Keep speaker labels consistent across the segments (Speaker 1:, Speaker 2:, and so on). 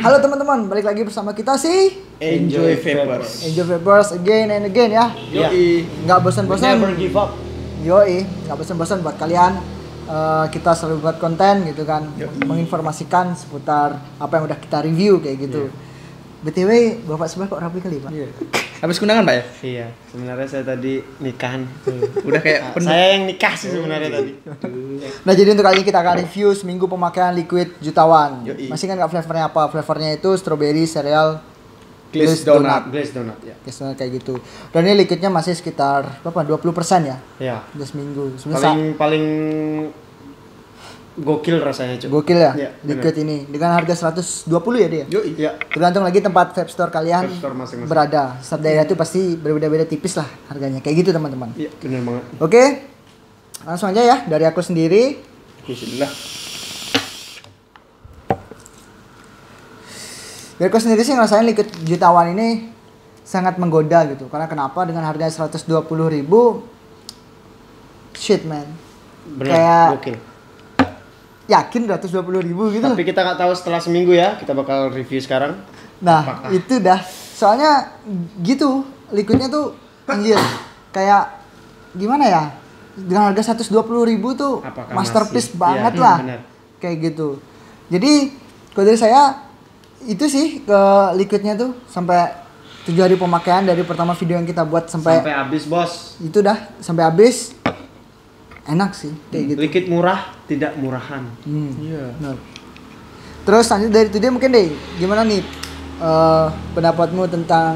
Speaker 1: Halo teman-teman, balik lagi bersama kita sih
Speaker 2: Enjoy Vapors.
Speaker 1: Enjoy Vapors again and again ya.
Speaker 2: Yoi.
Speaker 1: Nggak bosan-bosan.
Speaker 2: Never give up.
Speaker 1: Yoi, nggak bosan-bosan buat kalian. Kita selalu buat konten gitu kan, menginformasikan seputar apa yang udah kita review kayak gitu. BTW, bapak sebelah kok rapi kali pak?
Speaker 3: Habis kundangan pak ya?
Speaker 2: Iya, sebenarnya saya tadi nikahan.
Speaker 3: Udah kayak
Speaker 2: Saya yang nikah sih sebenarnya tadi.
Speaker 1: Nah jadi untuk kali ini kita akan review seminggu pemakaian liquid jutawan.
Speaker 3: Yoi.
Speaker 1: Masih kan nggak flavornya apa? Flavornya itu strawberry, cereal,
Speaker 3: Glazed donut.
Speaker 2: Glazed donut ya.
Speaker 1: Glazed donut kayak gitu. Dan ini liquidnya masih sekitar berapa? 20% ya?
Speaker 2: Iya.
Speaker 1: Udah seminggu. Sebenarnya
Speaker 2: Paling gokil rasanya cuy.
Speaker 1: gokil ya,
Speaker 2: Iya,
Speaker 1: liquid ini dengan harga 120 ya dia.
Speaker 3: Yoi.
Speaker 2: Iya.
Speaker 1: Tergantung lagi tempat vape store kalian
Speaker 2: Vape store masing-masing.
Speaker 1: berada. Setiap daerah itu pasti berbeda-beda tipis lah harganya. Kayak gitu teman-teman.
Speaker 2: Iya, benar banget.
Speaker 1: Oke, langsung aja ya dari aku sendiri.
Speaker 3: Bismillah.
Speaker 1: Dari aku sendiri sih ngerasain liquid jutawan ini sangat menggoda gitu. Karena kenapa? Dengan harga 120.000, shit man.
Speaker 2: Benar,
Speaker 1: Kayak
Speaker 2: gokil.
Speaker 1: yakin 120.000 gitu.
Speaker 2: Tapi kita nggak tahu setelah seminggu ya, kita bakal review sekarang.
Speaker 1: Nah,
Speaker 2: Apakah?
Speaker 1: itu dah. Soalnya gitu, liquidnya tuh anjir. Kayak gimana ya? Dengan harga 120.000 tuh
Speaker 2: Apakah
Speaker 1: masterpiece
Speaker 2: masih?
Speaker 1: banget
Speaker 2: Iya,
Speaker 1: lah.
Speaker 2: benar.
Speaker 1: Kayak gitu. Jadi, kalau dari saya itu sih ke liquidnya tuh sampai 7 hari pemakaian dari pertama video yang kita buat sampai
Speaker 2: Habis, Bos.
Speaker 1: itu dah sampai habis. Enak sih kayak gitu.
Speaker 2: Liquid murah, tidak murahan.
Speaker 3: Iya.
Speaker 1: Benar. Terus lanjut dari itu dia mungkin deh, gimana nih pendapatmu tentang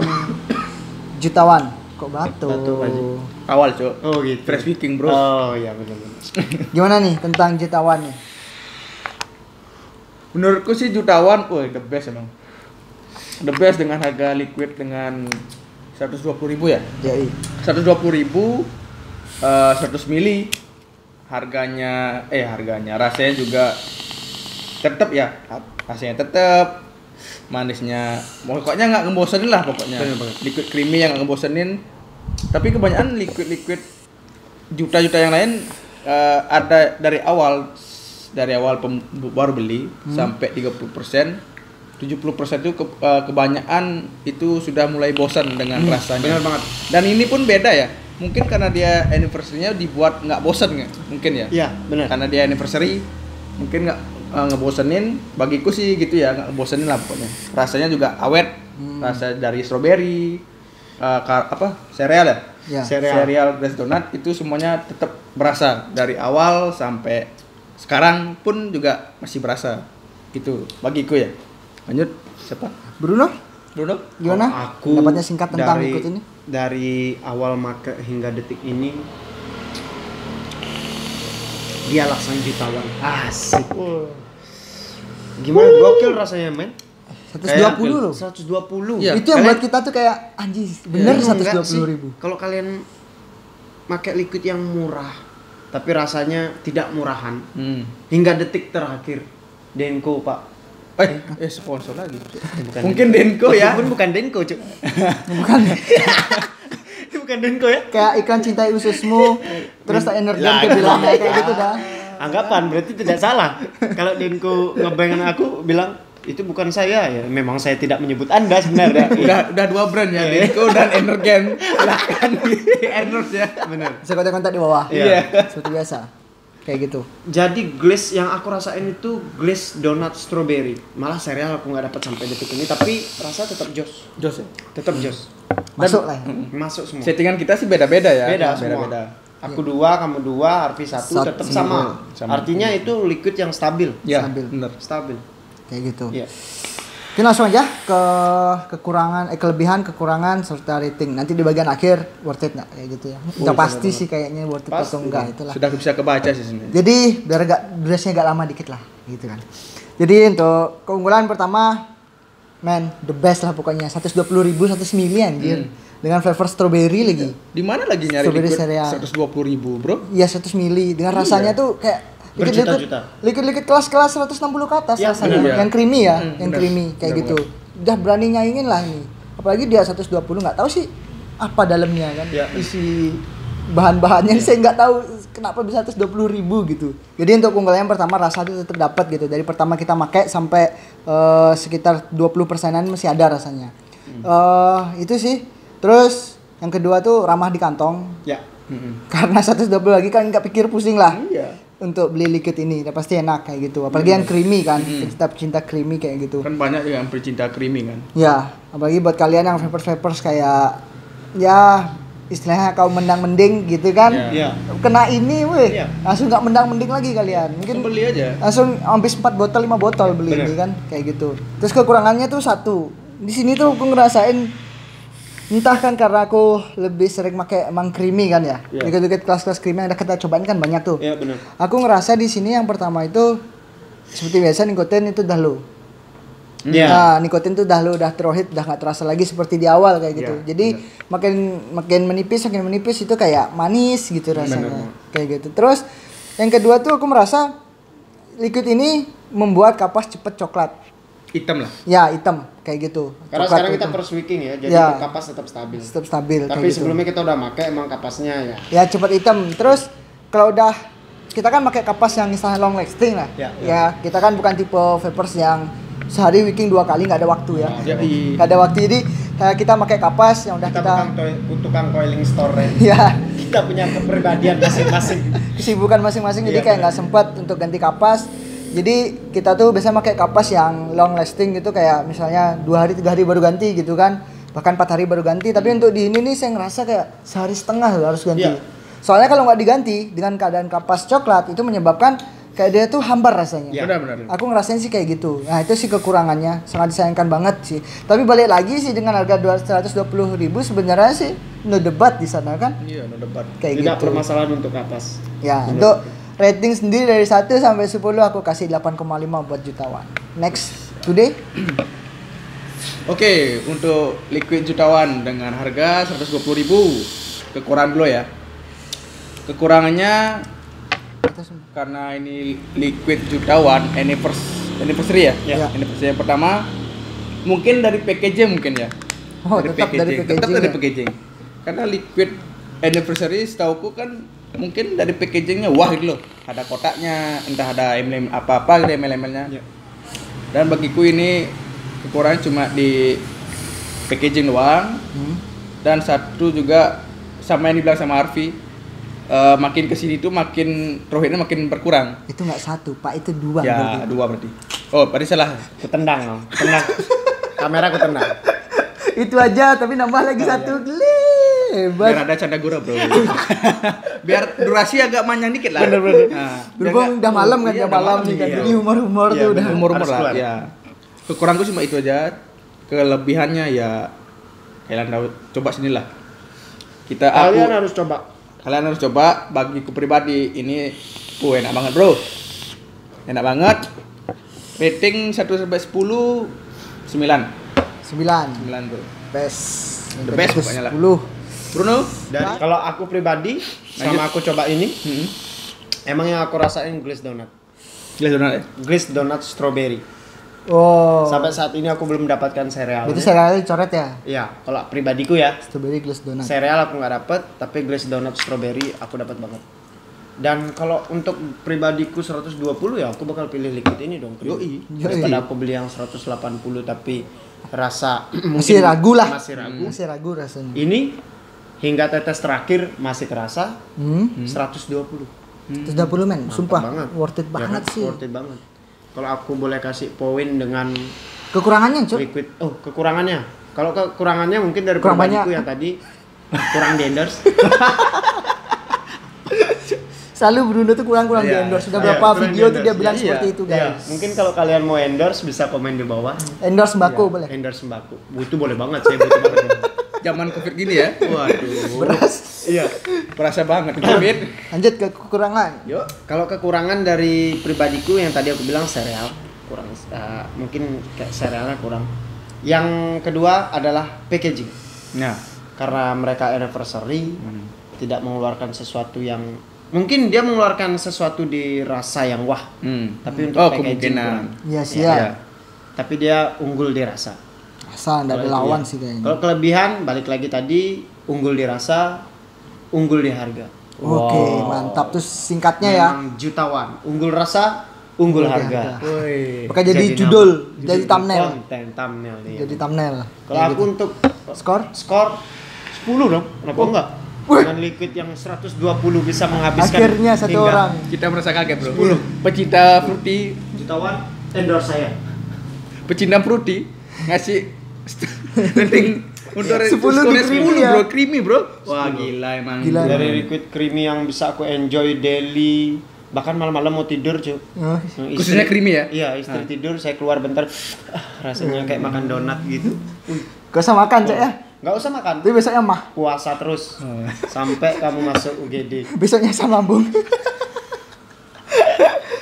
Speaker 1: jutawan? Kok batu?
Speaker 2: Batu, Pak Haji.
Speaker 3: Awal cok.
Speaker 2: Oh gitu.
Speaker 3: Fresh speaking bro.
Speaker 2: Oh iya benar-benar.
Speaker 1: Gimana nih tentang jutawan nih?
Speaker 3: Menurutku sih jutawan, wah the best emang. The best dengan harga liquid dengan 120.000 ya.
Speaker 1: Jadi
Speaker 3: 120.000 100 mili harganya rasanya juga tetap ya, rasanya tetap, manisnya pokoknya nggak ngebosenin lah pokoknya.
Speaker 2: Bener banget.
Speaker 3: Liquid creamy yang nggak ngebosenin. Tapi kebanyakan liquid juta-juta yang lain ada dari awal baru beli sampai 30%, 70% itu kebanyakan itu sudah mulai bosan dengan rasanya.
Speaker 2: Benar banget.
Speaker 3: Dan ini pun beda ya. Mungkin karena dia anniversary-nya dibuat nggak bosan nggak? Mungkin ya.
Speaker 2: Iya, benar.
Speaker 3: Karena dia anniversary mungkin nggak ngebosenin. Bagiku sih gitu ya, nggak ngebosenin lah pokoknya. Rasanya juga awet. Rasa dari strawberry, cereal ya.
Speaker 1: ya.
Speaker 3: Cereal glazed donut itu semuanya tetap berasa dari awal sampai sekarang pun juga masih berasa. Gitu bagiku ya. Lanjut siapa?
Speaker 1: Bruno,
Speaker 3: Bruno?
Speaker 1: gimana?
Speaker 2: Aku
Speaker 1: Pendapatnya singkat tentang liquid ini?
Speaker 2: Dari awal make hingga detik ini dialah sang jutawan. Asik. Gimana gokil rasanya, men?
Speaker 1: 120 loh.
Speaker 2: 120.
Speaker 3: Iya.
Speaker 1: Itu yang buat kita tuh kayak anjir, bener
Speaker 2: Iya, enggak
Speaker 1: 120.000.
Speaker 2: sih? Kalau kalian pakai liquid yang murah tapi rasanya tidak murahan hingga detik terakhir, Denko, Pak.
Speaker 3: Sponsor lagi.
Speaker 2: Bukan
Speaker 3: Mungkin Denko ya.
Speaker 2: Pun bukan Denko, Cuk.
Speaker 1: Bukan ya?
Speaker 2: Itu bukan Denko ya?
Speaker 1: Kayak iklan cintai ususmu, terus tak energen
Speaker 2: Lah,
Speaker 1: bilangnya kayak gitu dah.
Speaker 2: Anggapan berarti tidak salah. Kalau Denko ngebayangin aku bilang itu bukan saya ya. Memang saya tidak menyebut Anda sebenarnya.
Speaker 3: udah dua brand ya, Denko dan Energen. Silakan di endorse ya.
Speaker 2: Benar.
Speaker 1: Bisa kontak-kontak di bawah.
Speaker 3: Iya.
Speaker 1: Seperti biasa. Kayak gitu.
Speaker 2: Jadi glaze yang aku rasain itu glaze donut strawberry. Malah cereal aku nggak dapat sampai detik ini, tapi rasa tetap jos.
Speaker 3: Jos ya.
Speaker 2: Tetap jos.
Speaker 1: Masuk lah ya.
Speaker 2: Masuk semua.
Speaker 3: Settingan kita sih beda-beda ya.
Speaker 2: Beda semua.
Speaker 3: Beda-beda.
Speaker 2: Aku 2, kamu 2, Arfi 1 tetap sama.
Speaker 3: Sama.
Speaker 2: Artinya itu liquid yang stabil.
Speaker 3: Ya,
Speaker 1: Stabil.
Speaker 3: bener.
Speaker 2: Stabil.
Speaker 1: Kayak gitu.
Speaker 2: Iya.
Speaker 1: Oke, langsung aja ke kelebihan, kekurangan serta rating. Nanti di bagian akhir worth it nggak kayak gitu ya. Udah pasti sih kayaknya worth it
Speaker 2: Pasti.
Speaker 1: atau enggak itulah.
Speaker 3: Sudah bisa kebaca sih sebenarnya.
Speaker 1: Jadi biar durasinya agak lama dikit lah gitu kan. Jadi untuk keunggulan pertama, man, the best lah pokoknya. 120.000 1 mili anjir. Dengan flavor strawberry lagi.
Speaker 3: Di mana lagi nyari
Speaker 1: Strawberry
Speaker 3: liquid
Speaker 1: cereal.
Speaker 3: 120.000, Bro?
Speaker 1: Iya 100 mili. Dengan rasanya tuh kayak
Speaker 2: Berjuta-juta.
Speaker 1: liquid kelas 160 ke atas
Speaker 2: Ya,
Speaker 1: rasanya.
Speaker 3: bener, ya.
Speaker 1: Yang creamy ya, yang
Speaker 3: bener.
Speaker 1: creamy kayak
Speaker 3: Bener
Speaker 1: gitu. Udah berani nyaingin lah ini. Apalagi dia 120 nggak tahu sih apa dalamnya kan.
Speaker 2: Ya.
Speaker 1: Isi bahan-bahannya saya nggak tahu kenapa bisa 120.000 gitu. Jadi untuk keunggulannya yang pertama rasa itu tetap dapat gitu. Dari pertama kita pakai sampai sekitar 20%-an masih ada rasanya. Itu sih. Terus yang kedua tuh ramah di kantong.
Speaker 2: Ya.
Speaker 1: Karena 120 lagi kan nggak pikir pusing lah.
Speaker 3: Iya.
Speaker 1: Untuk beli liquid ini udah pasti enak kayak gitu. Apalagi yang creamy kan. Kita pecinta creamy kayak gitu.
Speaker 3: Kan banyak yang pecinta creamy kan.
Speaker 1: Ya, apalagi buat kalian yang vapers kayak ya istilahnya kau mendang-mending gitu kan.
Speaker 2: Iya.
Speaker 1: Kena ini weh.
Speaker 2: Iya.
Speaker 1: Langsung nggak mendang-mending lagi kalian. Mungkin
Speaker 3: Beli aja.
Speaker 1: langsung habis 4 botol 5 botol beli
Speaker 2: Bener.
Speaker 1: ini kan kayak gitu. Terus kekurangannya tuh satu. Di sini tuh aku ngerasain entah kan karena aku lebih sering pakai emang creamy kan ya.
Speaker 2: Iya.
Speaker 1: Dikit-dikit kelas-kelas creamy yang udah kita cobain kan banyak tuh.
Speaker 2: Iya benar.
Speaker 1: Aku ngerasa di sini yang pertama itu seperti biasa nikotin itu udah low.
Speaker 2: Iya.
Speaker 1: Nah, nikotin tuh udah terhit, udah nggak terasa lagi seperti di awal kayak gitu.
Speaker 2: Iya,
Speaker 1: Jadi makin menipis itu kayak manis gitu rasanya.
Speaker 2: Bener.
Speaker 1: Kayak gitu. Terus yang kedua tuh aku merasa liquid ini membuat kapas cepet coklat.
Speaker 3: Hitam lah.
Speaker 1: Ya, hitam kayak gitu.
Speaker 2: Karena
Speaker 1: Coklat
Speaker 2: sekarang kita
Speaker 1: hitam.
Speaker 2: first wicking ya, jadi
Speaker 1: Ya.
Speaker 2: kapas tetap stabil.
Speaker 1: Tetap stabil
Speaker 2: Tapi
Speaker 1: kayak gitu.
Speaker 2: sebelumnya kita udah pakai emang kapasnya ya.
Speaker 1: Ya cepet hitam. Terus kalau udah kita kan pakai kapas yang istilahnya long lasting lah.
Speaker 2: Ya,
Speaker 1: Ya, kita kan bukan tipe vapers yang sehari wicking 2 kali nggak ada waktu ya.
Speaker 3: Jadi
Speaker 1: Nggak ada waktu jadi kita pakai kapas yang udah
Speaker 2: Kita
Speaker 1: kita,
Speaker 2: bukan tukang coiling store ya.
Speaker 1: ya
Speaker 2: Kita punya kepribadian masing-masing.
Speaker 1: kesibukan masing-masing jadi
Speaker 2: Iya,
Speaker 1: kayak nggak sempat untuk ganti kapas. Jadi kita tuh biasa pakai kapas yang long lasting gitu kayak misalnya 2 hari 3 hari baru ganti gitu kan. Bahkan 4 hari baru ganti. Tapi untuk di ini nih saya ngerasa kayak sehari setengah loh harus ganti.
Speaker 2: Iya.
Speaker 1: Soalnya kalau nggak diganti dengan keadaan kapas coklat itu menyebabkan kayak dia tuh hambar rasanya.
Speaker 2: Iya.
Speaker 3: benar-benar.
Speaker 1: Aku ngerasain sih kayak gitu. Nah itu sih kekurangannya, sangat disayangkan banget sih. Tapi balik lagi sih dengan harga 220.000 sebenarnya sih no debat di sana kan.
Speaker 3: Iya, no debat.
Speaker 1: Kayak
Speaker 2: Tidak
Speaker 1: gitu.
Speaker 2: permasalahan untuk kapas.
Speaker 1: Ya,
Speaker 2: Bener.
Speaker 1: untuk rating sendiri dari 1 sampai 10 aku kasih 8,5 buat jutawan. Next, today.
Speaker 3: Oke, untuk liquid jutawan dengan harga 120.000. Kekurangan dulu ya. Kekurangannya karena ini liquid jutawan anniversary ya?
Speaker 1: Ya.
Speaker 3: Anniversary yang pertama mungkin dari packaging mungkin ya.
Speaker 1: Oh, tetap dari
Speaker 3: Tetap
Speaker 1: packaging
Speaker 3: dari
Speaker 1: ya?
Speaker 3: packaging. Karena liquid anniversary setauku kan mungkin dari packagingnya wah gitu loh. Ada kotaknya, entah ada emblem apa-apa gitu embel-embelnya.
Speaker 2: Ya.
Speaker 3: Dan bagiku ini kekurangan cuma di packaging doang. Dan satu juga sama yang dibilang sama Arfi, makin kesini tuh makin rohitnya makin berkurang.
Speaker 1: Itu nggak 1, Pak, itu 2
Speaker 3: Ya,
Speaker 1: berarti.
Speaker 3: 2 berarti. Oh, berarti salah.
Speaker 2: Aku tendang, Om. Tendang. Kamera aku tendang.
Speaker 1: Itu aja, tapi nambah lagi 1. Gile. Hebat.
Speaker 3: Biar ada canda gurau, Bro. Biar durasi agak panjang dikit lah.
Speaker 2: Bener-bener.
Speaker 3: Nah,
Speaker 1: Berhubung udah malam kan,
Speaker 3: iya,
Speaker 1: udah
Speaker 3: udah
Speaker 1: malam nih kan.
Speaker 3: iya.
Speaker 1: Jadi humor-humor
Speaker 2: Iya,
Speaker 1: tuh udah.
Speaker 2: bener.
Speaker 3: Umur-umur
Speaker 2: Harus
Speaker 3: lah,
Speaker 2: keluar.
Speaker 3: ya. Kekuranganku cuma itu aja. Kelebihannya ya kalian tahu, coba sinilah.
Speaker 2: Kalian harus coba.
Speaker 3: Kalian harus coba. Bagiku pribadi ini enak banget, Bro. Enak banget. Rating 1 sampai 10 9.
Speaker 1: 9.
Speaker 3: Bro.
Speaker 1: Best.
Speaker 3: The best pokoknya lah.
Speaker 1: 10.
Speaker 3: Bruno?
Speaker 2: Dan kalau aku pribadi sama aku coba ini,
Speaker 3: Hmm.
Speaker 2: emang yang aku rasain glaze donut.
Speaker 3: Gila donat ya?
Speaker 2: Glaze donut strawberry.
Speaker 1: Oh.
Speaker 2: Sampai saat ini aku belum mendapatkan serealnya.
Speaker 1: Berarti serialnya coret ya?
Speaker 2: Iya, kalau pribadiku ya,
Speaker 1: Strawberry glaze donut.
Speaker 2: sereal aku nggak dapet, tapi glaze donut strawberry aku dapat banget. Dan kalau untuk pribadiku 120 ya aku bakal pilih liquid ini dong.
Speaker 3: Yoi.
Speaker 2: Daripada aku beli yang 180 tapi rasa
Speaker 1: Masih
Speaker 2: mungkin
Speaker 1: ragu lah.
Speaker 2: Masih ragu.
Speaker 1: Masih ragu rasanya.
Speaker 2: Ini hingga tetes terakhir masih kerasa 120.
Speaker 1: 120 men,
Speaker 2: Mantap
Speaker 1: sumpah.
Speaker 2: banget.
Speaker 1: Worth it
Speaker 2: Ya
Speaker 1: banget
Speaker 2: kan?
Speaker 1: sih.
Speaker 2: Worth it banget. Kalau aku boleh kasih poin dengan
Speaker 1: Kekurangannya, Cuk.
Speaker 2: liquid, kekurangannya. Kalau kekurangannya mungkin dari
Speaker 1: Kurang
Speaker 2: pribadiku
Speaker 1: banyak.
Speaker 2: yang tadi kurang di endorse.
Speaker 1: Selalu Bruno tuh kurang-kurang di
Speaker 3: Iya.
Speaker 1: endorse. Sudah
Speaker 2: Iya,
Speaker 1: berapa
Speaker 2: kurang
Speaker 1: video
Speaker 2: di
Speaker 1: tuh dia
Speaker 2: endorse.
Speaker 1: bilang
Speaker 3: Iya,
Speaker 1: seperti itu,
Speaker 2: Ya,
Speaker 1: guys.
Speaker 2: mungkin kalau kalian mau endorse bisa komen di bawah.
Speaker 1: Endorse sembako
Speaker 2: Ya,
Speaker 1: boleh.
Speaker 2: Endorse sembako. Itu boleh banget, saya butuh banget.
Speaker 3: Zaman Covid gini ya. Waduh.
Speaker 1: Beras.
Speaker 2: Iya.
Speaker 3: Berasa banget Covid.
Speaker 1: Lanjut ke kekurangan.
Speaker 2: Yuk, kalau kekurangan dari pribadiku yang tadi aku bilang sereal kurang, mungkin kayak serealnya kurang. Yang kedua adalah packaging.
Speaker 3: Nah,
Speaker 2: Karena mereka anniversary, tidak mengeluarkan sesuatu yang mungkin dia mengeluarkan sesuatu di rasa yang wah, tapi untuk packaging
Speaker 3: kemungkinan.
Speaker 2: kurang.
Speaker 1: Iya,
Speaker 2: Ya,
Speaker 1: siap.
Speaker 2: ya. Tapi dia unggul di rasa.
Speaker 1: Asal enggak ada
Speaker 2: Kalau itu
Speaker 1: lawan
Speaker 2: ya.
Speaker 1: sih kayaknya.
Speaker 2: Kalau kelebihan balik lagi tadi unggul di rasa, unggul di harga.
Speaker 1: Oke, mantap. Terus singkatnya ya.
Speaker 2: Memang jutawan. Unggul rasa, unggul
Speaker 1: Unggul
Speaker 2: harga.
Speaker 3: Woi.
Speaker 1: Pakai jadi
Speaker 2: nama.
Speaker 1: judul, jadi thumbnail.
Speaker 2: Konten thumbnail iya.
Speaker 1: Jadi thumbnail.
Speaker 2: Kalau aku untuk
Speaker 1: Skor?
Speaker 2: skor 10 dong. Kenapa enggak? Dengan liquid yang 120 bisa menghabiskan
Speaker 1: Akhirnya satu
Speaker 2: hingga
Speaker 1: orang.
Speaker 3: Kita merasa kaget, Bro. Pecinta fruity,
Speaker 2: jutawan endorse saya.
Speaker 3: pecinta fruity ngasih rating untuk
Speaker 1: 10
Speaker 3: skornya
Speaker 1: di creamy ya.
Speaker 3: Bro. Creamy, Bro. Wah, gila emang.
Speaker 1: Gila.
Speaker 2: Dari liquid creamy yang bisa aku enjoy daily, bahkan malam-malam mau tidur, cuy.
Speaker 1: Oh,
Speaker 3: Khususnya creamy ya?
Speaker 2: Iya, istri tidur, saya keluar bentar, rasanya kayak makan donat gitu.
Speaker 1: gak usah makan, Cek ya.
Speaker 2: Nggak usah makan,
Speaker 1: Tapi besoknya mah.
Speaker 2: puasa terus sampai kamu masuk UGD.
Speaker 1: Besoknya asam lambung.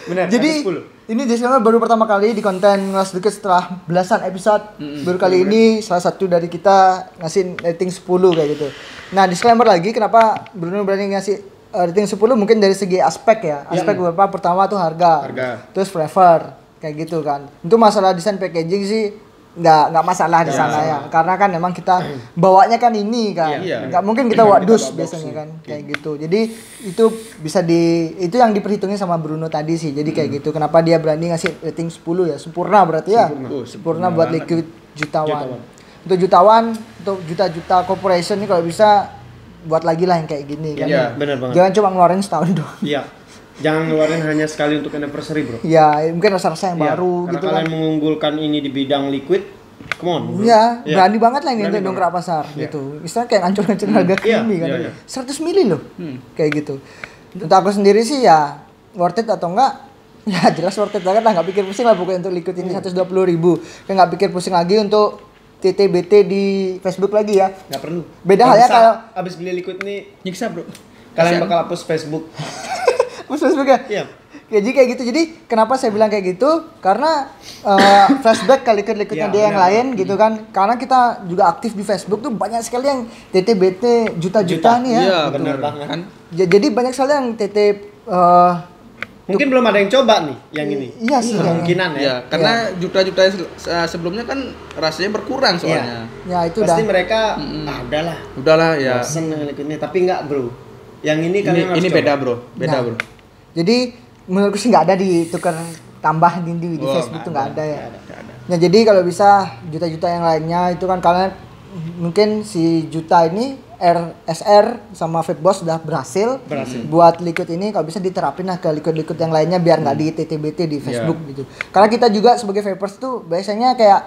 Speaker 2: Benar.
Speaker 1: Jadi
Speaker 2: ada 10.
Speaker 1: ini disclaimer baru pertama kali di konten Ngulas Liquid setelah belasan episode. Baru kali ini salah satu dari kita ngasih rating 10 kayak gitu. Nah, disclaimer lagi kenapa Bruno berani ngasih rating 10 mungkin dari segi aspek ya. Aspek beberapa, pertama tuh harga. Terus flavor kayak gitu kan. Untuk masalah desain packaging sih nggak masalah di sana ya, karena kan memang kita bawanya kan ini kan, nggak mungkin kita wadus biasanya kan kayak gitu. Jadi itu bisa itu yang diperhitungin sama Bruno tadi sih. Jadi kayak gitu. Kenapa dia berani ngasih rating 10 ya? Sempurna berarti ya. Sempurna buat liquid jutawan. Untuk jutawan, untuk juta-juta corporation ini kalau bisa buat lagi lah yang kayak gini kan.
Speaker 2: Iya, benar banget.
Speaker 1: Jangan cuma ngeluarin setahun doang.
Speaker 2: Iya. Jangan ngeluarin hanya sekali untuk anniversary, Bro.
Speaker 1: Ya, mungkin rasa-rasa yang
Speaker 2: Iya,
Speaker 1: baru
Speaker 2: karena
Speaker 1: gitu
Speaker 2: kalian
Speaker 1: kan.
Speaker 2: mengunggulkan ini di bidang liquid, come on. Bro.
Speaker 1: Iya,
Speaker 2: Iya.
Speaker 1: berani banget lah ini
Speaker 2: Berani
Speaker 1: untuk dongkrak pasar
Speaker 2: Iya.
Speaker 1: gitu. Misalnya kayak ngancur-ngancur harga creamy kan.
Speaker 2: iya.
Speaker 1: 100 mili loh. Kayak gitu. Untuk aku sendiri sih ya worth it atau enggak? Ya jelas worth it banget lah, nggak pikir pusing lah pokoknya untuk liquid ini 120.000. Kayak nggak pikir pusing lagi untuk TTBT di Facebook lagi ya.
Speaker 2: Nggak perlu.
Speaker 1: Beda halnya
Speaker 2: Bisa,
Speaker 1: kalau-
Speaker 2: abis beli liquid nih,
Speaker 3: Nyiksa, Bro.
Speaker 2: kalian bakal hapus Facebook.
Speaker 1: Facebook ya?
Speaker 2: Iya.
Speaker 1: Jadi kayak gitu. Jadi kenapa saya bilang kayak gitu? Karena flashback ke liquid-liquidnya
Speaker 2: Ya,
Speaker 1: dia yang
Speaker 2: benar.
Speaker 1: lain gitu kan. Karena kita juga aktif di Facebook tuh banyak sekali yang TTBT juta-juta nih ya.
Speaker 3: Iya,
Speaker 1: gitu.
Speaker 2: benar banget.
Speaker 3: Kan?
Speaker 1: Jadi banyak sekali yang TT
Speaker 2: Mungkin belum ada yang coba nih yang ini.
Speaker 1: Iya sih.
Speaker 2: Kemungkinan ya.
Speaker 3: Ya, karena juta-juta sebelumnya kan rasanya berkurang soalnya.
Speaker 1: Ya itu
Speaker 2: Pasti
Speaker 1: udah.
Speaker 2: mereka udahlah.
Speaker 3: Udahlah ya.
Speaker 2: Bosen dengan liquid ini, tapi enggak, Bro. Yang ini kalian harus
Speaker 3: Ini
Speaker 2: coba.
Speaker 3: beda, Bro. Beda,
Speaker 1: Nah,
Speaker 3: Bro.
Speaker 1: Jadi menurutku sih nggak ada ditukar tambah di
Speaker 3: Wah,
Speaker 1: Facebook tuh nggak ada ya.
Speaker 3: Nggak ada.
Speaker 1: Nah jadi kalau bisa juta-juta yang lainnya itu kan kalian mungkin si juta ini RSR sama Vape Boss udah berhasil buat liquid ini, kalau bisa diterapin lah ke liquid-liquid yang lainnya biar nggak di TTBT di Facebook gitu. Karena kita juga sebagai vapers tuh biasanya kayak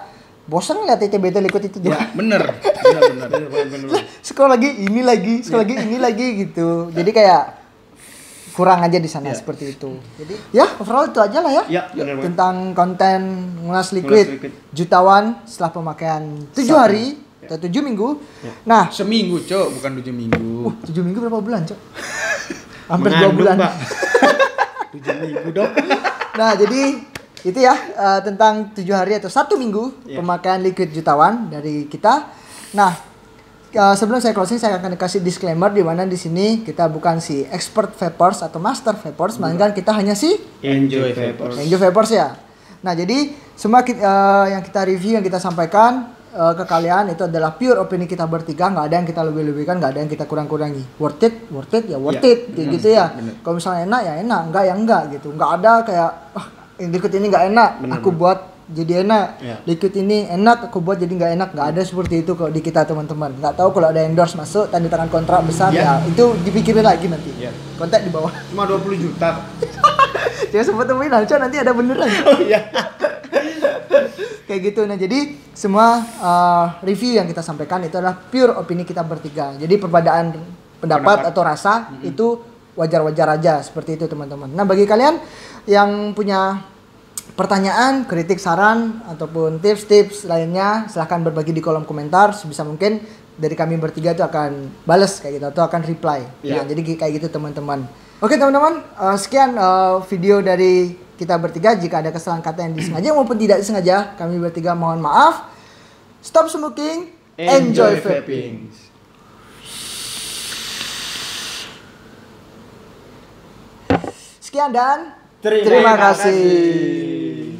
Speaker 1: bosan lihat TTBT liquid itu doang.
Speaker 3: Ya, bener. Bener.
Speaker 1: Scroll lagi ini lagi, scroll lagi ini lagi gitu. Jadi kayak kurang aja di sana seperti itu. Jadi ya overall itu aja lah ya.
Speaker 2: Ya, benar banget.
Speaker 1: Tentang konten Ngulas Liquid
Speaker 2: Liquid.
Speaker 1: jutawan setelah pemakaian 7 hari atau 7 minggu. Nah,
Speaker 3: Seminggu, Cok, bukan 7 minggu.
Speaker 1: 7 minggu berapa bulan, Cok? Hampir 2
Speaker 2: Mengandung,
Speaker 1: bulan.
Speaker 2: Mbak. 7 minggu dong.
Speaker 1: Nah, jadi itu ya tentang 7 hari atau 1 minggu pemakaian liquid jutawan dari kita. Nah, sebelum saya closing saya akan kasih disclaimer di mana di sini kita bukan si expert vapers atau master vapers, melainkan kita hanya si
Speaker 2: Enjoy vapors.
Speaker 1: Enjoy vapers ya. Nah, jadi semua yang kita review, yang kita sampaikan ke kalian itu adalah pure opini kita bertiga, nggak ada yang kita lebih-lebihkan, nggak ada yang kita kurang-kurangi. Worth it ya worth it, kayak gitu ya. Kalau misalnya enak ya enak, enggak ya enggak gitu. Nggak ada kayak liquid ini nggak enak, aku buat jadi enak. Liquid ini enak, aku buat jadi nggak enak. Nggak ada seperti itu kalau di kita teman-teman. Nggak tahu kalau ada endorse masuk, tanda tangan kontrak besar ya itu dipikirin lagi nanti. Kontak di bawah.
Speaker 2: Cuma 20 juta.
Speaker 1: Jangan sempat temuin aja, nanti ada beneran.
Speaker 2: Oh iya.
Speaker 1: Kayak gitu. Nah, jadi semua review yang kita sampaikan itu adalah pure opini kita bertiga. Jadi perbedaan pendapat atau rasa itu wajar-wajar aja, seperti itu teman-teman. Nah, bagi kalian yang punya pertanyaan, kritik, saran ataupun tips-tips lainnya, silahkan berbagi di kolom komentar. Sebisa mungkin dari kami bertiga itu akan bales kayak gitu atau akan reply. Nah, jadi kayak gitu teman-teman. Oke teman-teman, sekian video dari kita bertiga. Jika ada kesalahan kata yang disengaja maupun tidak disengaja, kami bertiga mohon maaf. Stop smoking, enjoy vaping. Sekian dan terima kasih.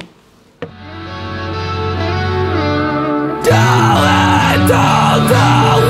Speaker 4: Don't